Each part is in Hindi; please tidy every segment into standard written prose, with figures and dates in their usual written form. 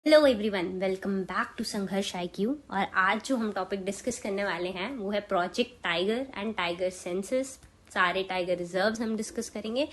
Hello everyone, welcome back to Sangharsh IQ। और आज जो हम टॉपिक डिस्कस करने वाले हैं वो है project tiger and tiger census. सारे टाइगर रिजर्व्स हम डिस्कस करेंगे,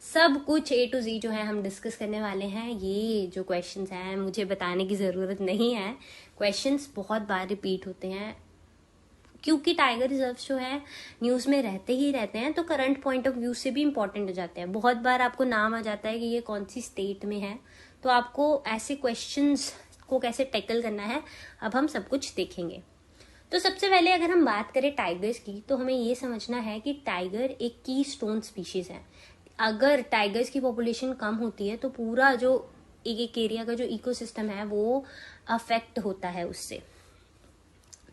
सब कुछ A to Z जो है हम डिस्कस करने वाले हैं। ये जो क्वेश्चंस हैं मुझे बताने की ज़रूरत नहीं है, क्वेश्चंस बहुत बार रिपीट होते हैं क्योंकि टाइगर रिजर्व्स जो है न्यूज़ में रहते ही रहते हैं, तो करंट पॉइंट ऑफ व्यू से भी इम्पोर्टेंट हो जाते हैं। बहुत बार आपको नाम आ जाता है कि ये कौन सी स्टेट में है, तो आपको ऐसे क्वेश्चंस को कैसे टैकल करना है अब हम सब कुछ देखेंगे। तो सबसे पहले अगर हम बात करें टाइगर्स की, तो हमें ये समझना है कि टाइगर एक की स्टोन स्पीशीज है। अगर टाइगर्स की पॉपुलेशन कम होती है तो पूरा जो एक एरिया का जो इकोसिस्टम है वो अफेक्ट होता है उससे।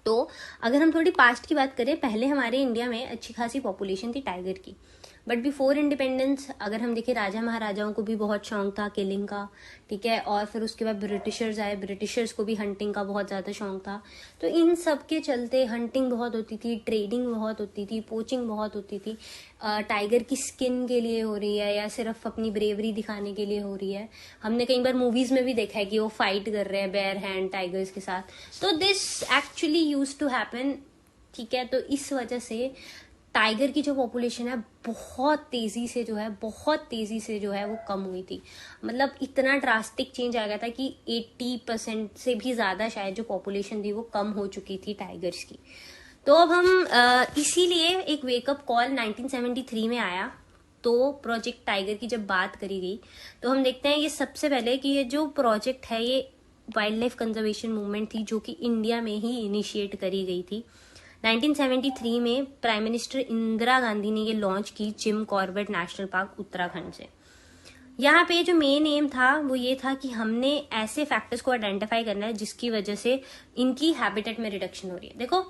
तो अगर हम थोड़ी पास्ट की बात करें, पहले हमारे इंडिया में अच्छी खासी पॉपुलेशन थी टाइगर की, बट बिफोर इंडिपेंडेंस अगर हम देखें राजा महाराजाओं को भी बहुत शौक था किलिंग का, ठीक है। और फिर उसके बाद ब्रिटिशर्स आए, ब्रिटिशर्स को भी हंटिंग का बहुत ज़्यादा शौक था। तो इन सब के चलते हंटिंग बहुत होती थी, ट्रेडिंग बहुत होती थी, पोचिंग बहुत होती थी। टाइगर की स्किन के लिए हो रही है या सिर्फ अपनी ब्रेवरी दिखाने के लिए हो रही है। हमने कई बार मूवीज में भी देखा है कि वो फाइट कर रहे हैं बेयर हैंड टाइगर्स के साथ। तो this actually used to happen, ठीक है। तो इस वजह से टाइगर की जो पॉपुलेशन है बहुत तेजी से जो है वो कम हुई थी। मतलब इतना ड्रास्टिक चेंज आ गया था कि 80% से भी ज्यादा शायद जो पॉपुलेशन थी वो कम हो चुकी थी टाइगर्स की। तो अब हम इसीलिए एक वेकअप कॉल 1973 में आया। तो प्रोजेक्ट टाइगर की जब बात करी गई तो हम देखते हैं ये सबसे पहले कि ये जो प्रोजेक्ट है ये वाइल्ड लाइफ कंजर्वेशन मूवमेंट थी जो कि इंडिया में ही इनिशिएट करी गई थी। 1973 में प्राइम मिनिस्टर इंदिरा गांधी ने ये लॉन्च की Jim Corbett national park Uttarakhand से। यहाँ पे जो मेन एम था वो ये था कि हमने ऐसे फैक्टर्स को आइडेंटिफाई करना है जिसकी वजह से इनकी हैबिटेट में रिडक्शन हो रही है। देखो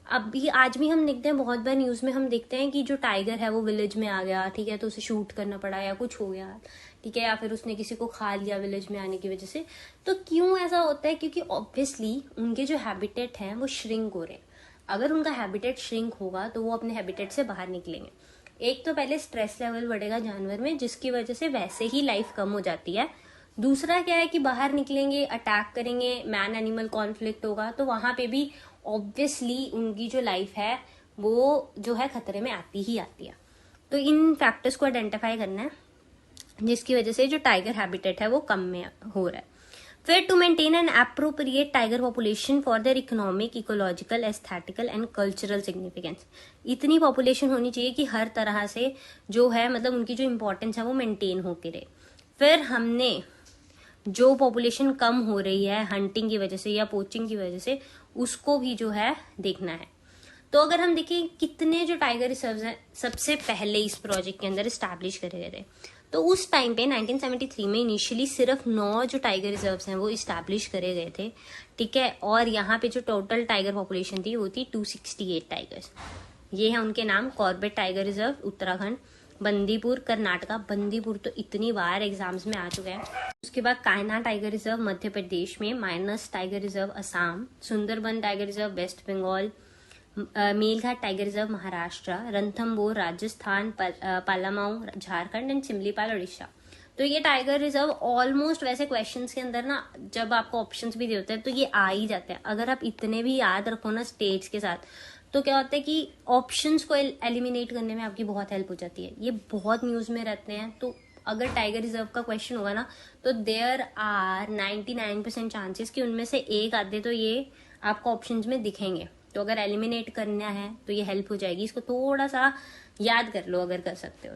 अभी आज भी हम देखते हैं, बहुत बार न्यूज में हम देखते हैं कि जो टाइगर है वो विलेज में आ गया, ठीक है, तो उसे शूट करना पड़ा या कुछ हो गया, ठीक है, या फिर उसने किसी को खा लिया विलेज में आने की वजह से। तो क्यों ऐसा होता है? क्योंकि ऑब्वियसली उनके जो हैबिटेट हैं वो श्रिंक हो रहे हैं। अगर उनका हैबिटेट श्रिंक होगा तो वो अपने हैबिटेट से बाहर निकलेंगे। एक तो पहले स्ट्रेस लेवल बढ़ेगा जानवर में जिसकी वजह से वैसे ही लाइफ कम हो जाती है। दूसरा क्या है कि बाहर निकलेंगे, अटैक करेंगे, मैन एनिमल कॉन्फ्लिक्ट होगा, तो वहां पे भी ऑब्वियसली उनकी जो लाइफ है वो जो है खतरे में आती ही आती है। तो इन फैक्टर्स को आइडेंटिफाई करना है जिसकी वजह से जो टाइगर हैबिटेट है वो कम में हो रहा है। फिर to maintain an appropriate tiger population for their economic, ecological, aesthetical and cultural significance. इतनी पॉपुलेशन होनी चाहिए कि हर तरह से जो है मतलब उनकी जो इम्पोर्टेंस है वो मेंटेन होके रहे। फिर हमने जो पॉपुलेशन कम हो रही है हंटिंग की वजह से या पोचिंग की वजह से उसको भी जो है देखना है। तो अगर हम देखें कितने जो टाइगर रिजर्व्स हैं सबसे पहले इस प्रोजेक्ट के अंदर स्टैब्लिश करे गए थे, तो उस टाइम पे 1973 में इनिशियली सिर्फ 9 जो टाइगर रिजर्व्स हैं वो इस्टेब्लिश करे गए थे, ठीक है। और यहाँ पे जो टोटल टाइगर पॉपुलेशन थी वो थी 268 टाइगर्स। ये है उनके नाम: Corbett tiger reserve Uttarakhand, Bandipur Karnataka, Bandipur तो इतनी बार एग्जाम्स में आ चुका है। उसके बाद कायना टाइगर रिजर्व मध्य प्रदेश में, Manas tiger reserve Assam, Sundarban tiger reserve West Bengal, Melghat tiger reserve Maharashtra, Ranthambore Rajasthan, Palamau Jharkhand and Similipal Orissa. तो ये टाइगर रिजर्व ऑलमोस्ट वैसे क्वेश्चंस के अंदर ना जब आपको ऑप्शंस भी देते हैं तो ये आ ही जाते हैं। अगर आप इतने भी याद रखो ना स्टेट्स के साथ तो क्या होता है कि ऑप्शंस को एलिमिनेट करने में आपकी बहुत हेल्प हो जाती है। ये बहुत न्यूज में रहते हैं, तो अगर टाइगर रिजर्व का क्वेश्चन होगा ना तो देयर आर 99% चांसेस कि उनमें से एक आधे तो ये आपको ऑप्शंस में दिखेंगे। तो अगर एलिमिनेट करना है तो ये हेल्प हो जाएगी। इसको थोड़ा सा याद कर लो अगर कर सकते हो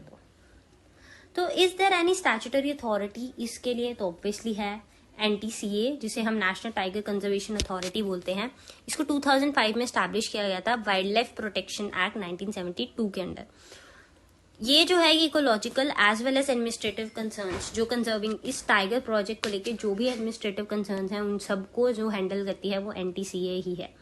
तो is there any statutory authority इसके लिए? तो ऑब्वियसली है NTCA, जिसे हम नेशनल टाइगर कंजर्वेशन अथॉरिटी बोलते हैं। इसको 2005 में स्टैब्लिश किया गया था वाइल्ड लाइफ प्रोटेक्शन एक्ट 1972 के अंडर। ये जो है ये ecological as well as administrative concerns जो कंजर्विंग इस टाइगर प्रोजेक्ट को लेके जो भी एडमिनिस्ट्रेटिव कंसर्न्स हैं उन सबको जो हैंडल करती है वो NTCA ही है।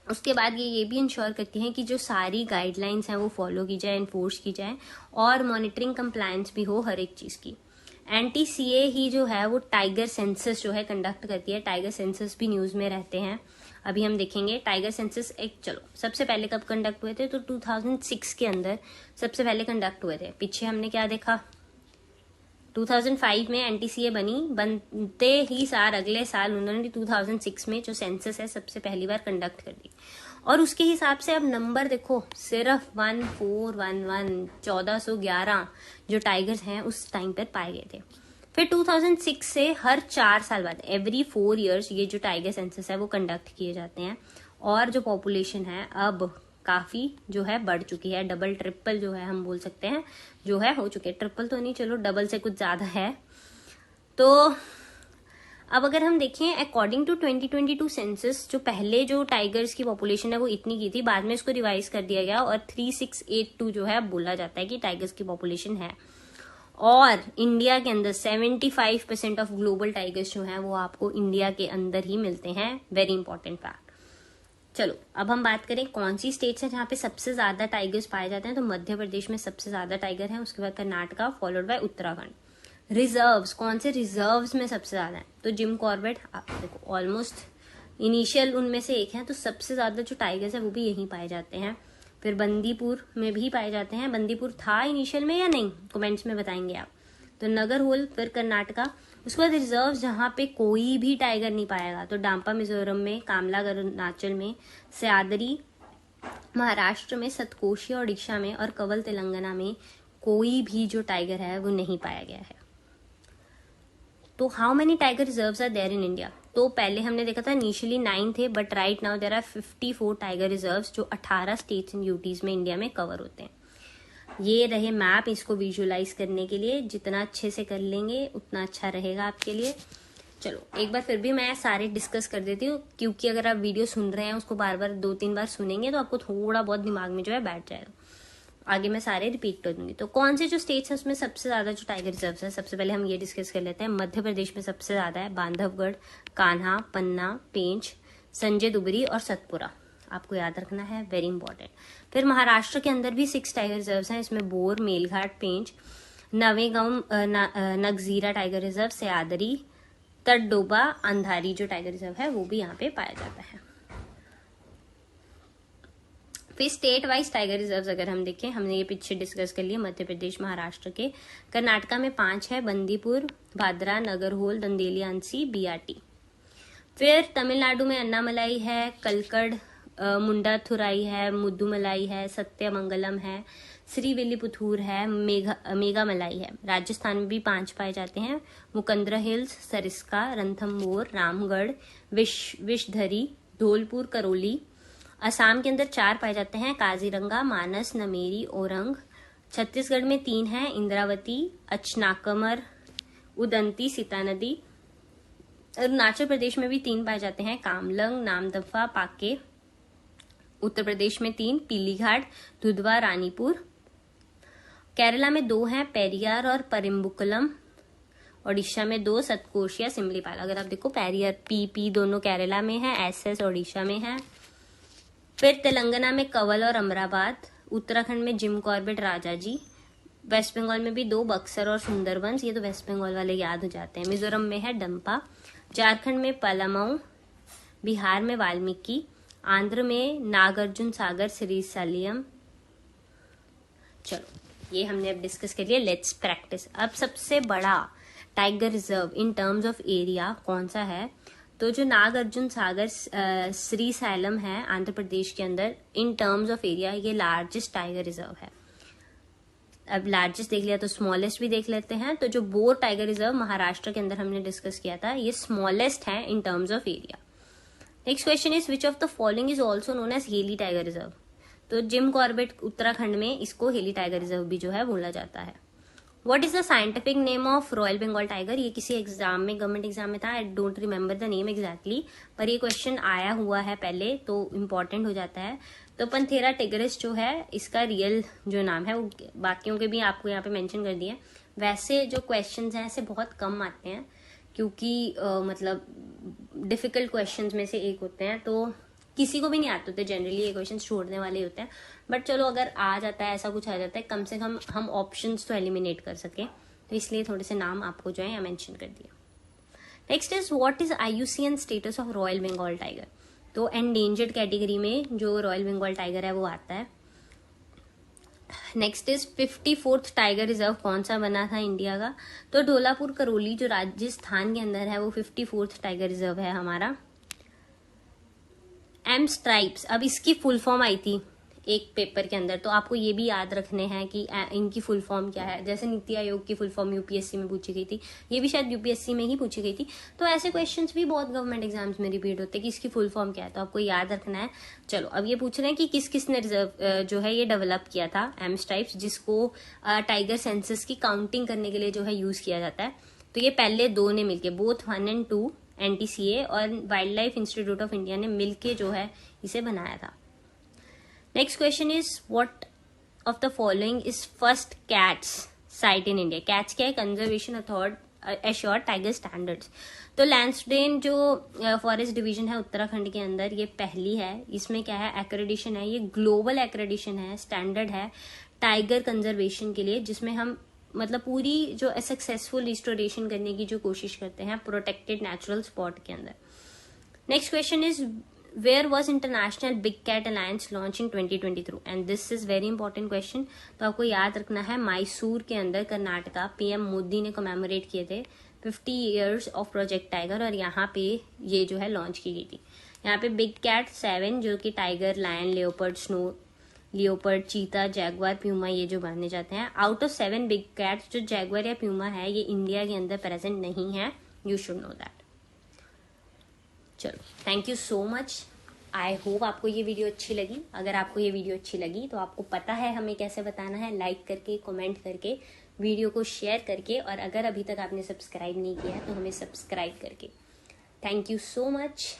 उसके बाद ये भी इंश्योर करती हैं कि जो सारी गाइडलाइंस हैं वो फॉलो की जाए, इन्फोर्स की जाए और मॉनिटरिंग कंप्लायंस भी हो हर एक चीज की। NTCA ही जो है वो टाइगर सेंसस जो है कंडक्ट करती है। टाइगर सेंसस भी न्यूज में रहते हैं, अभी हम देखेंगे। टाइगर सेंसस एक चलो सबसे पहले कब कंडक्ट हुए थे तो 2006 के अंदर सबसे पहले कंडक्ट हुए थे। पीछे हमने क्या देखा 2005 में NTCA बनी, बनते ही साल अगले साल उन्होंने 2006 में जो सेंसस है सबसे पहली बार कंडक्ट कर दी, और उसके हिसाब से अब नंबर देखो सिर्फ 1411 जो टाइगर्स हैं उस टाइम पर पाए गए थे। फिर 2006 से हर 4 साल बाद एवरी 4 इयर्स ये जो टाइगर सेंसस है वो कंडक्ट किए जाते हैं, और जो पॉपुलेशन है अब काफी जो है बढ़ चुकी है, डबल ट्रिपल जो है हम बोल सकते हैं जो है हो चुके हैं, ट्रिपल तो नहीं, चलो डबल से कुछ ज्यादा है। तो अब अगर हम देखें अकॉर्डिंग टू 2022 सेंसस, जो पहले जो टाइगर्स की पॉपुलेशन है वो इतनी की थी, बाद में इसको रिवाइज कर दिया गया और 3682 जो है बोला जाता है कि टाइगर्स की पॉपुलेशन है। और इंडिया के अंदर 75% ऑफ ग्लोबल टाइगर्स जो हैं वो आपको इंडिया के अंदर ही मिलते हैं, वेरी इंपॉर्टेंट फैक्ट। चलो अब हम बात करें कौन सी स्टेट्स है जहाँ पे सबसे ज्यादा टाइगर्स पाए जाते हैं, तो मध्य प्रदेश में सबसे ज्यादा टाइगर है, उसके बाद Karnataka, followed by Uttarakhand. Reserves, कौन से रिजर्व्स में सबसे ज्यादा है, तो जिम कॉर्बेट आप देखो ऑलमोस्ट इनिशियल उनमें से एक है, तो सबसे ज्यादा जो टाइगर्स है वो भी यहीं पाए जाते हैं। फिर बंदीपुर में भी पाए जाते हैं, बंदीपुर था इनिशियल में या नहीं, कमेंट्स में बताएंगे आप। तो नगरहोल, फिर कर्नाटका, उसके बाद रिजर्व जहाँ पे कोई भी टाइगर नहीं पाएगा, तो डांपा मिजोरम में, कामला अरुणाचल में, सयादरी महाराष्ट्र में, सतकोशी ओडिशा में, और कवल तेलंगाना में कोई भी जो टाइगर है वो नहीं पाया गया है। तो how many tiger reserves are there in India, तो पहले हमने देखा था इनिशियली 9 थे, but right now there are 54 tiger reserves जो 18 स्टेट्स एंड यूटीज में इंडिया में कवर होते हैं। ये रहे मैप, इसको विजुअलाइज करने के लिए जितना अच्छे से कर लेंगे उतना अच्छा रहेगा आपके लिए। चलो एक बार फिर भी मैं सारे डिस्कस कर देती हूँ, क्योंकि अगर आप वीडियो सुन रहे हैं उसको बार बार 2-3 बार सुनेंगे तो आपको थोड़ा बहुत दिमाग में जो है बैठ जाएगा। आगे मैं सारे रिपीट कर दूंगी। तो कौन से जो स्टेट्स हैं उसमें सबसे ज्यादा जो टाइगर रिजर्व है, सबसे पहले हम ये डिस्कस कर लेते हैं। मध्य प्रदेश में सबसे ज्यादा है, बांधवगढ़, कान्हा, पन्ना, पेंच, संजय दुबरी और सतपुरा, आपको याद रखना है, वेरी इंपॉर्टेंट। फिर महाराष्ट्र के अंदर भी 6 टाइगर रिजर्व हैं, इसमें बोर, मेलघाट, पेंच, नवेगांव, नगजीरा टाइगर रिजर्व, सयादरी, तटडोबा, अंधारी जो टाइगर रिजर्व है वो भी यहाँ पे पाया जाता है। फिर स्टेट वाइज टाइगर रिजर्व अगर हम देखें, हमने ये पीछे डिस्कस कर लिया, मध्य प्रदेश, महाराष्ट्र के। कर्नाटका में 5 है, बंदीपुर, भादरा, नगरहोल, दंदेली, अंसी, बीआरटी। फिर तमिलनाडु में अन्नामलाई है, कलकड़, मुंडाथुराई है, मुद्दुमलाई है, सत्यमंगलम है, श्रीविल्लीपुथूर है, मेघामलाई है। राजस्थान में भी 5 पाए जाते हैं, मुकंदरा हिल्स, सरिस्का, रणथंभौर, रामगढ़, विषधरी, धौलपुर, करौली। असम के अंदर 4 पाए जाते हैं, काजीरंगा, मानस, नमेरी, ओरंग। छत्तीसगढ़ में 3 हैं, इंद्रावती, अचनाकमर, उदंती, सीता नदी। अरुणाचल प्रदेश में भी 3 पाए जाते हैं, कामलंग, नामदफा, पाके। उत्तर प्रदेश में 3, पीलीघाट, दुधवा, रानीपुर। केरला में 2 हैं, पेरियार और परिम्बुकुलम। ओडिशा में 2, सतकोशिया, सिमलीपाल। अगर आप देखो पेरियार, पी दोनों केरला में है, एसएस ओडिशा में है। फिर तेलंगाना में कवल और अमराबाद। उत्तराखंड में Jim Corbett, Rajaji. West Bengal में भी 2, बक्सर और सुंदरबंस, ये तो वेस्ट बंगाल वाले याद हो जाते हैं। मिजोरम में है डंपा। झारखंड में पलामऊ। बिहार में वाल्मीकि। आंध्र में नागार्जुन सागर, श्रीशैलम। चलो ये हमने अब डिस्कस कर लिया, लेट्स प्रैक्टिस। अब सबसे बड़ा tiger reserve in terms of area कौन सा है, तो जो नागार्जुन सागर श्रीशैलम है आंध्र प्रदेश के अंदर, इन टर्म्स ऑफ एरिया ये लार्जेस्ट टाइगर रिजर्व है। अब लार्जेस्ट देख लिया तो स्मॉलेस्ट भी देख लेते हैं। तो जो बोर टाइगर रिजर्व महाराष्ट्र के अंदर हमने डिस्कस किया था, ये स्मॉलेस्ट है in terms of area. Next question is which of the following is also known as Hailey tiger reserve, तो जिम कॉर्बेट उत्तराखंड में इसको हेली टाइगर रिजर्व भी जो है बोला जाता है। What is the scientific name of royal Bengal tiger, ये किसी एग्जाम में, गवर्नमेंट एग्जाम में था, I don't remember the name exactly, पर ये क्वेश्चन आया हुआ है पहले तो इम्पोर्टेंट हो जाता है। तो पंथेरा टिग्रिस जो है इसका रियल जो नाम है, वो बाकियों के भी आपको यहाँ पे मेंशन कर दिए। वैसे जो क्वेश्चंस हैं ऐसे बहुत कम आते हैं, क्योंकि मतलब डिफिकल्ट क्वेश्चंस में से एक होते हैं, तो किसी को भी नहीं आते होते जनरली, ये क्वेश्चन छोड़ने वाले होते हैं। बट चलो अगर आ जाता है, ऐसा कुछ आ जाता है, कम से कम हम ऑप्शंस तो एलिमिनेट कर सके, तो इसलिए थोड़े से नाम आपको जो है यहाँ मेंशन कर दिया। Next is what is IUCN status of royal Bengal tiger, तो एंडेंजर्ड कैटेगरी में जो रॉयल बंगाल टाइगर है वो आता है। Next is 54th tiger reserve कौन सा बना था इंडिया का? तो ढोलापुर करौली जो राजस्थान के अंदर है वो 54th टाइगर रिजर्व है हमारा। एम स्ट्राइप्स, अब इसकी फुल फॉर्म आई थी एक पेपर के अंदर, तो आपको ये भी याद रखने हैं कि इनकी फुल फॉर्म क्या है। जैसे नीति आयोग की फुल फॉर्म यूपीएससी में पूछी गई थी, ये भी शायद यूपीएससी में ही पूछी गई थी। तो ऐसे क्वेश्चंस भी बहुत गवर्नमेंट एग्जाम्स में रिपीट होते हैं कि इसकी फुल फॉर्म क्या है, तो आपको याद रखना है। चलो अब ये पूछ रहे हैं कि किस किसने रिजर्व जो है ये डेवलप किया था एम स्ट्राइप्स, जिसको टाइगर सेंसस की काउंटिंग करने के लिए जो है यूज किया जाता है। तो ये पहले दो ने मिलके, बोथ 1 and 2 NTCA और wild life institute of India ने मिलके जो है इसे बनाया था। Next question is what of the following is first cats site in India? Cats क्या है? Conservation assured tiger standards. तो लैंसडेन जो फॉरेस्ट डिवीजन है उत्तराखंड के अंदर, ये पहली है। इसमें क्या है? एक्रेडिशन है, ये ग्लोबल एक्रेडिशन है, स्टैंडर्ड है टाइगर कंजर्वेशन के लिए, जिसमें हम मतलब पूरी जो सक्सेसफुल रिस्टोरेशन करने की जो कोशिश करते हैं प्रोटेक्टेड नेचुरल स्पॉट के अंदर। Next question is where was international big cat alliance launch in 2023? And this is very important question, तो आपको याद रखना है मैसूर के अंदर कर्नाटका पीएम मोदी ने कमेमोरेट किए थे 50 ईयर्स ऑफ प्रोजेक्ट टाइगर, और यहाँ पे ये जो है लॉन्च की गई थी। यहाँ पे बिग कैट 7 जो कि टाइगर, लायन, लेओपर्ड, स्नो लियोपर्ड, चीता, जैगवार, प्यूमा, ये जो माने जाते हैं। आउट ऑफ 7 बिग कैट्स जो जैगवार या प्यूमा है ये इंडिया के अंदर प्रेजेंट नहीं है, यू शुड नो दैट। चलो thank you so much, I hope आपको ये वीडियो अच्छी लगी। अगर आपको ये वीडियो अच्छी लगी तो आपको पता है हमें कैसे बताना है, लाइक करके, कमेंट करके, वीडियो को शेयर करके, और अगर अभी तक आपने सब्सक्राइब नहीं किया है तो हमें सब्सक्राइब करके। Thank you so much.